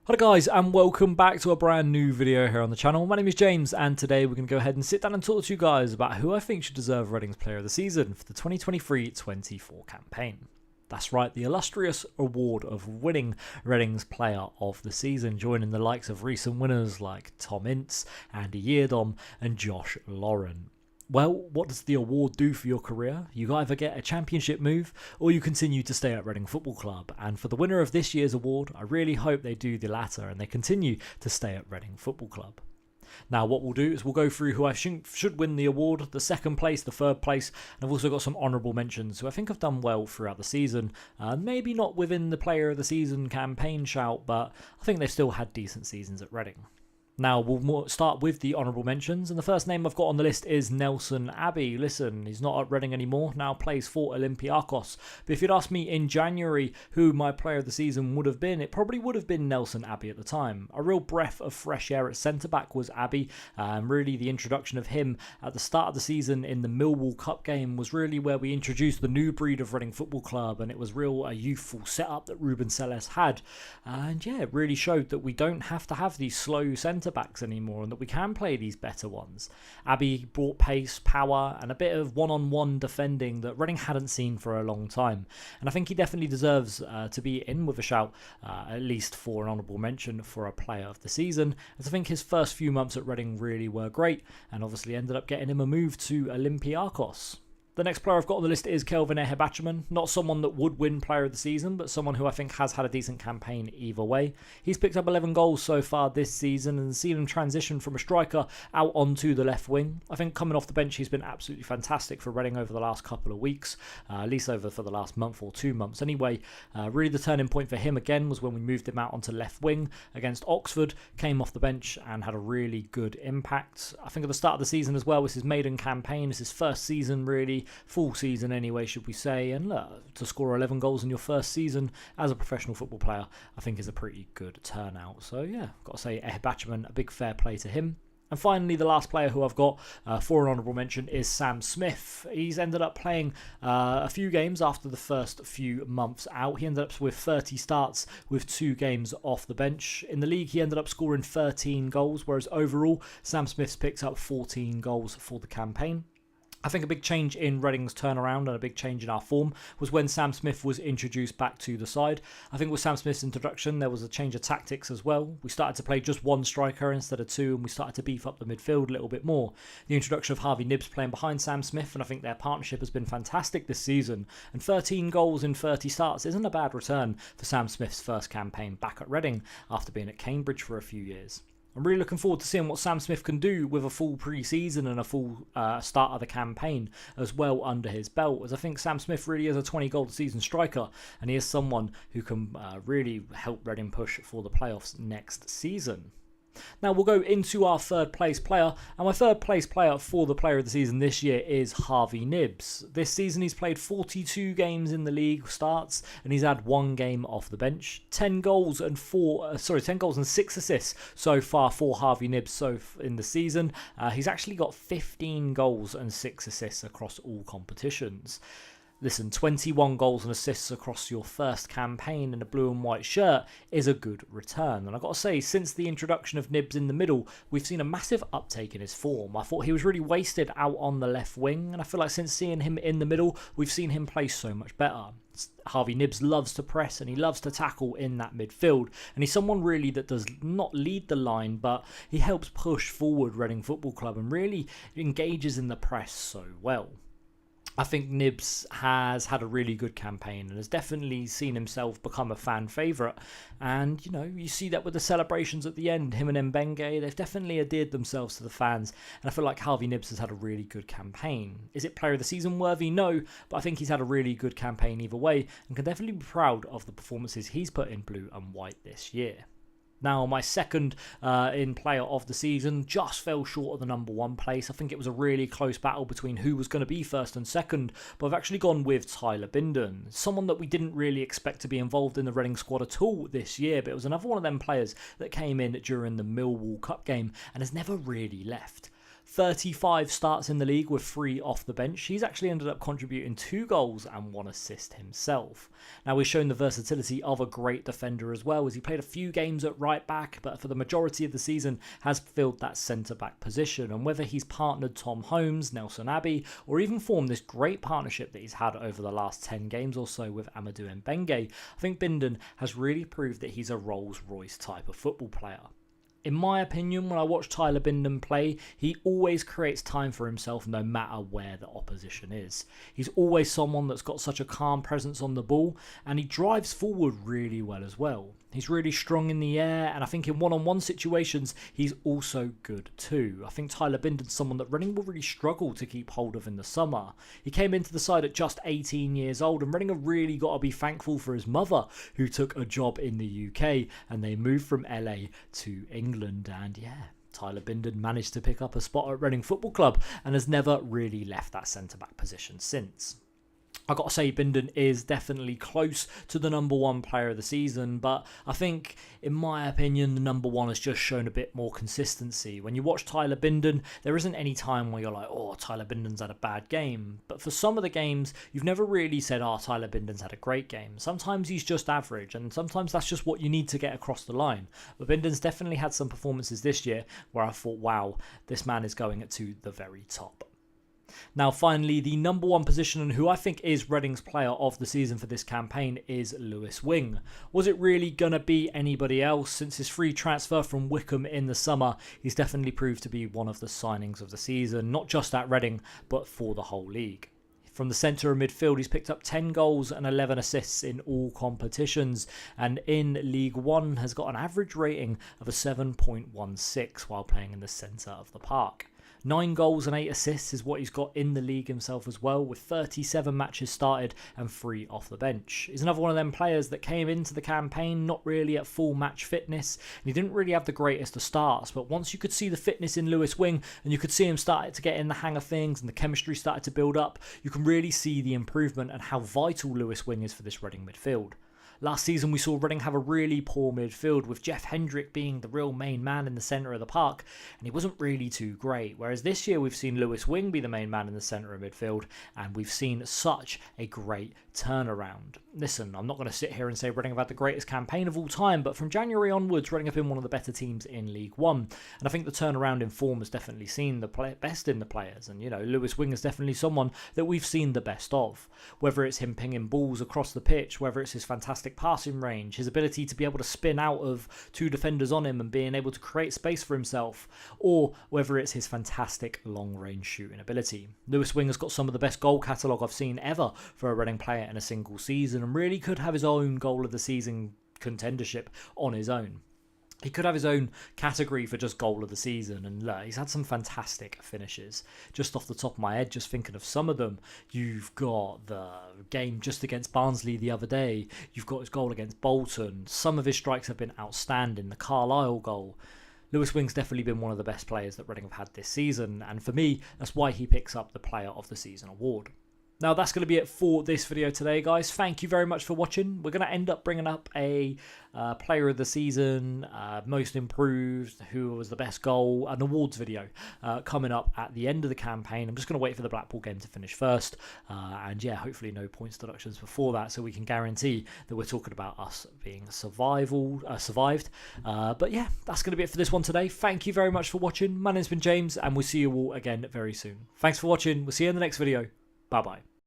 Hi guys, and welcome back to a brand new video here on the channel. My name is James, and today we're going to go ahead and sit down and talk to you guys about who I think should deserve Reading's Player of the Season for the 2023-24 campaign. That's right, the illustrious award of winning Reading's Player of the Season, joining the likes of recent winners like Tom Ince, Andy Yeardom and Josh Lauren. Well, what does the award do for your career? You either get a championship move or you continue to stay at Reading Football Club. And for the winner of this year's award, I really hope they do the latter and they continue to stay at Reading Football Club. Now what we'll do is we'll go through who I think should win the award, the second place, the third place, and I've also got some honourable mentions who I think have done well throughout the season. Maybe not within the Player of the Season campaign shout, but I think they've still had decent seasons at Reading. Now, we'll start with the honourable mentions, and the first name I've got on the list is Nelson Abbey. Listen, he's not at Reading anymore, now plays for Olympiacos. But if you'd asked me in January who my player of the season would have been, it probably would have been Nelson Abbey at the time. A real breath of fresh air at centre-back was Abbey, and really the introduction of him at the start of the season in the Millwall Cup game was really where we introduced the new breed of Reading Football Club, and it was a youthful setup that Ruben Selles had. And yeah, it really showed that we don't have to have these slow centre backs anymore and that we can play these better ones. Abbey brought pace, power and a bit of one-on-one defending that Reading hadn't seen for a long time, and I think he definitely deserves to be in with a shout, at least for an honourable mention for a player of the season, as I think his first few months at Reading really were great and obviously ended up getting him a move to Olympiacos. The next player I've got on the list is Kelvin Ehebachiman. Not someone that would win Player of the Season, but someone who I think has had a decent campaign either way. He's picked up 11 goals so far this season and seen him transition from a striker out onto the left wing. I think coming off the bench, he's been absolutely fantastic for Reading over the last couple of weeks, at least over for the last month or 2 months anyway. Really the turning point for him again was when we moved him out onto left wing against Oxford, came off the bench and had a really good impact. I think at the start of the season as well was his maiden campaign. It's his first season really, full season anyway should we say, and look, to score 11 goals in your first season as a professional football player I think is a pretty good turnout. So yeah, got to say Ehebachiman, a big fair play to him. And finally, the last player who I've got for an honourable mention is Sam Smith. He's ended up playing a few games after the first few months out. He ended up with 30 starts with 2 games off the bench. In the league, he ended up scoring 13 goals, whereas overall, Sam Smith's picked up 14 goals for the campaign. I think a big change in Reading's turnaround and a big change in our form was when Sam Smith was introduced back to the side. I think with Sam Smith's introduction, there was a change of tactics as well. We started to play just one striker instead of 2, and we started to beef up the midfield a little bit more. The introduction of Harvey Knibbs playing behind Sam Smith, and I think their partnership has been fantastic this season. And 13 goals in 30 starts isn't a bad return for Sam Smith's first campaign back at Reading after being at Cambridge for a few years. I'm really looking forward to seeing what Sam Smith can do with a full pre-season and a full start of the campaign as well under his belt, as I think Sam Smith really is a 20-goal season striker and he is someone who can really help Reading push for the playoffs next season. Now we'll go into our third place player, and my third place player for the player of the season this year is Harvey Knibbs. This season he's played 42 games in the league starts and he's had 1 game off the bench. 10 goals and 6 assists so far for Harvey Knibbs in the season. He's actually got 15 goals and 6 assists across all competitions. Listen, 21 goals and assists across your first campaign in a blue and white shirt is a good return. And I've got to say, since the introduction of Knibbs in the middle, we've seen a massive uptake in his form. I thought he was really wasted out on the left wing, and I feel like since seeing him in the middle, we've seen him play so much better. Harvey Knibbs loves to press and he loves to tackle in that midfield, and he's someone really that does not lead the line, but he helps push forward Reading Football Club and really engages in the press so well. I think Knibbs has had a really good campaign and has definitely seen himself become a fan favourite. And, you know, you see that with the celebrations at the end. Him and Mbenge, they've definitely endeared themselves to the fans. And I feel like Harvey Knibbs has had a really good campaign. Is it player of the season worthy? No, but I think he's had a really good campaign either way and can definitely be proud of the performances he's put in blue and white this year. Now, my second in player of the season just fell short of the number 1 place. I think it was a really close battle between who was going to be first and second, but I've actually gone with Tyler Bindon, someone that we didn't really expect to be involved in the Reading squad at all this year, but it was another one of them players that came in during the Millwall Cup game and has never really left. 35 starts in the league with 3 off the bench. He's actually ended up contributing 2 goals and 1 assist himself. Now, we've shown the versatility of a great defender as well, as he played a few games at right back, but for the majority of the season has filled that centre back position. And whether he's partnered Tom Holmes, Nelson Abbey, or even formed this great partnership that he's had over the last 10 games or so with Amadou Mbenge, I think Bindon has really proved that he's a Rolls-Royce type of football player. In my opinion, when I watch Tyler Bindon play, he always creates time for himself no matter where the opposition is. He's always someone that's got such a calm presence on the ball, and he drives forward really well as well. He's really strong in the air, and I think in one-on-one situations, he's also good too. I think Tyler Bindon's someone that Reading will really struggle to keep hold of in the summer. He came into the side at just 18 years old, and Reading have really got to be thankful for his mother, who took a job in the UK, and they moved from LA to England. And yeah, Tyler Bindon managed to pick up a spot at Reading Football Club and has never really left that centre-back position since. I've got to say, Bindon is definitely close to the #1 player of the season, but I think, in my opinion, the #1 has just shown a bit more consistency. When you watch Tyler Bindon, there isn't any time where you're like, oh, Tyler Bindon's had a bad game. But for some of the games, you've never really said, oh, Tyler Bindon's had a great game. Sometimes he's just average, and sometimes that's just what you need to get across the line. But Bindon's definitely had some performances this year where I thought, wow, this man is going to the very top. Now, finally, the #1 position and who I think is Reading's player of the season for this campaign is Lewis Wing. Was it really going to be anybody else? Since his free transfer from Wycombe in the summer, he's definitely proved to be one of the signings of the season, not just at Reading, but for the whole league. From the centre of midfield, he's picked up 10 goals and 11 assists in all competitions, and in League One has got an average rating of a 7.16 while playing in the centre of the park. 9 goals and 8 assists is what he's got in the league himself as well, with 37 matches started and 3 off the bench. He's another one of them players that came into the campaign not really at full match fitness, and he didn't really have the greatest of starts, but once you could see the fitness in Lewis Wing and you could see him start to get in the hang of things and the chemistry started to build up, you can really see the improvement and how vital Lewis Wing is for this Reading midfield. Last season we saw Reading have a really poor midfield, with Jeff Hendrick being the real main man in the centre of the park, and he wasn't really too great. Whereas this year we've seen Lewis Wing be the main man in the centre of midfield, and we've seen such a great turnaround. Listen, I'm not going to sit here and say Reading have had the greatest campaign of all time, but from January onwards, Reading have been one of the better teams in League One, and I think the turnaround in form has definitely seen the best in the players, and Lewis Wing is definitely someone that we've seen the best of. Whether it's him pinging balls across the pitch, whether it's his fantastic passing range, his ability to be able to spin out of 2 defenders on him and being able to create space for himself, or whether it's his fantastic long-range shooting ability. Lewis Wing has got some of the best goal catalogue I've seen ever for a Reading player in a single season, and really could have his own goal of the season contendership on his own. He could have his own category for just goal of the season, and look, he's had some fantastic finishes. Just off the top of my head, just thinking of some of them, you've got the game just against Barnsley the other day, you've got his goal against Bolton, some of his strikes have been outstanding, the Carlisle goal. Lewis Wing's definitely been one of the best players that Reading have had this season, and for me, that's why he picks up the Player of the Season award. Now, that's going to be it for this video today, guys. Thank you very much for watching. We're going to end up bringing up a Player of the Season, Most Improved, who was the best goal, an awards video coming up at the end of the campaign. I'm just going to wait for the Blackpool game to finish first. And yeah, hopefully no points deductions before that, so we can guarantee that we're talking about us being survived. But yeah, that's going to be it for this one today. Thank you very much for watching. My name's been James, and we'll see you all again very soon. Thanks for watching. We'll see you in the next video. Bye-bye.